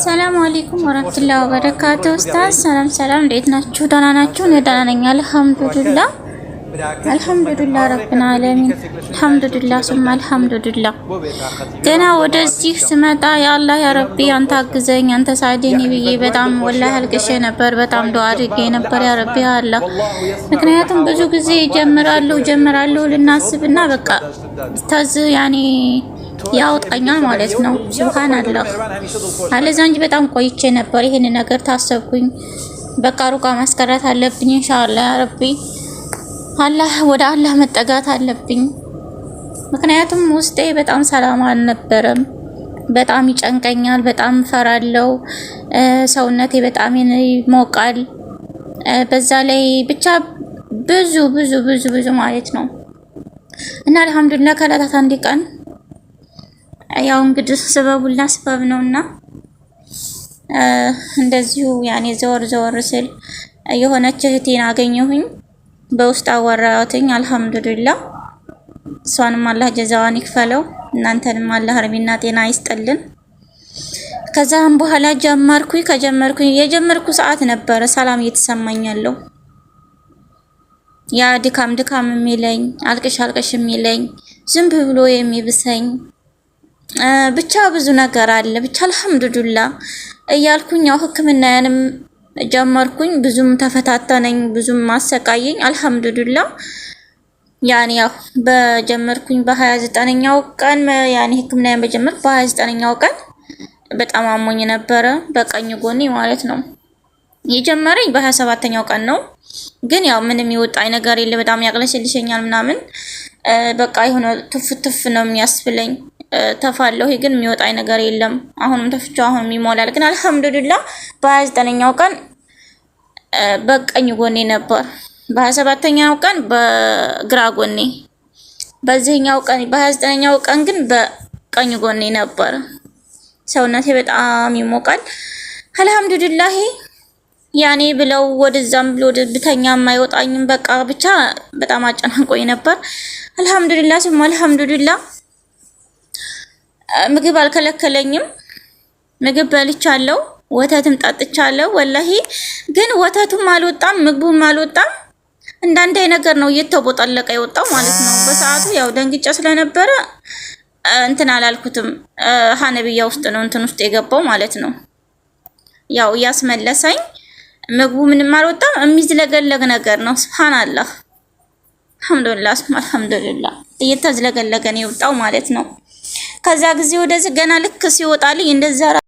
ሰላም አለይኩም ወራህመቱላሂ ወበረካቱ። ኡስታዝ ሰላም እንዴት ናችሁ? ደህና ናችሁ? እኔ ደህና ነኝ አልሐምዱሊላህ ረብል ዓለሚን አልሐምዱሊላህ ሱማ አልሐምዱሊላህ። ገና ወደዚህ ስመጣ ያ አላህ ያ ረቢ አንተ አግዘኝ አንተ ሳዲኒ ብዬ በጣም ወላሂ አልቅሼ ነበር። በጣም ዱዓ አድርጌ ነበር ያ ረቢ አላህ። ምክንያቱም ብዙ ጊዜ ጀምራለሁ ልናስብና በቃ ተዝ ያኔ ያውጣኛል ማለት ነው። ሱብሃንአላህ አለዛ እንጂ በጣም ቆይቼ ነበር ይሄን ነገር ታሰብኩኝ። በቃ ሩቃ ማስቀረት አለብኝ ኢንሻአላህ ያ ረቢ አላህ ወደ አላህ መጠጋት አለብኝ። ምክንያቱም ውስጤ በጣም ሰላም አልነበረም። በጣም ይጨንቀኛል፣ በጣም ፈራለው፣ ሰውነቴ በጣም ይሞቃል። በዛ ላይ ብቻ ብዙ ማለት ነው እና አልሐምዱሊላህ ከላታት አንድ ቀን ያው እንግዲህ ስበብ ነውና እንደዚሁ ያኔ ዘወር ስል የሆነች እህቴን አገኘሁኝ። በውስጥ አወራሁትኝ። አልሐምዱሊላህ እሷንም አላህ ጀዛዋን ይክፈለው፣ እናንተንም አላህ እርሜና ጤና ይስጥልን። ከዛም በኋላ የጀመርኩ ሰዓት ነበረ ሰላም እየተሰማኝ ያለው። ያ ድካም የሚለኝ አልቅሽ የሚለኝ ዝም ብሎ የሚብሰኝ ብቻ ብዙ ነገር አለ። ብቻ አልሐምዱሊላህ እያልኩኝ ያው ህክምናዬንም ጀመርኩኝ። ብዙም ተፈታተነኝ፣ ብዙም ማሰቃየኝ። አልሐምዱሊላህ ያኔ ያው በጀመርኩኝ በ29ኛው ቀን ያኔ ህክምናዬን በጀመርኩ በ29ኛው ቀን በጣም አሞኝ ነበረ፣ በቀኝ ጎኔ ማለት ነው። የጀመረኝ በ27ኛው ቀን ነው። ግን ያው ምንም ይወጣኝ ነገር የለ፣ በጣም ያቅለሽልሽኛል ምናምን በቃ የሆነ ትፍ ነው የሚያስብለኝ። ተፋለሁ ግን የሚወጣኝ ነገር የለም። አሁንም ተፍቼው አሁንም ይሞላል። ግን አልሐምዱሊላህ በ29ኛው ቀን በቀኝ ጎኔ ነበር፣ በ27ኛው ቀን በግራ ጎኔ፣ በዚህኛው ቀን በ29ኛው ቀን ግን በቀኝ ጎኔ ነበር። ሰውነቴ በጣም ይሞቃል። አልሐምዱሊላህ ያኔ ብለው ወደዛም ብሎ ብተኛም አይወጣኝም። በቃ ብቻ በጣም አጨናንቆኝ ነበር። አልሐምዱሊላህ ስም አልሐምዱሊላህ ምግብ አልከለከለኝም። ምግብ በልቻለሁ፣ ወተትም ጠጥቻለሁ። ወላሂ ግን ወተቱም አልወጣም ምግቡም አልወጣም። እንዳንዴ ነገር ነው እየተቦጠለቀ የወጣው ማለት ነው። በሰዓቱ ያው ደንግጬ ስለነበረ እንትን አላልኩትም። ሀነብያ ውስጥ ነው እንትን ውስጥ የገባው ማለት ነው። ያው እያስመለሰኝ ምግቡ ምንም አልወጣም። የሚዝለገለግ ነገር ነው። ሱብሃንአላህ አልሐምዱሊላህ እየተዝለገለገ ነው የወጣው ማለት ነው። ከዛ ጊዜ ወደዚህ ገና ልክ ሲወጣልኝ እንደዛ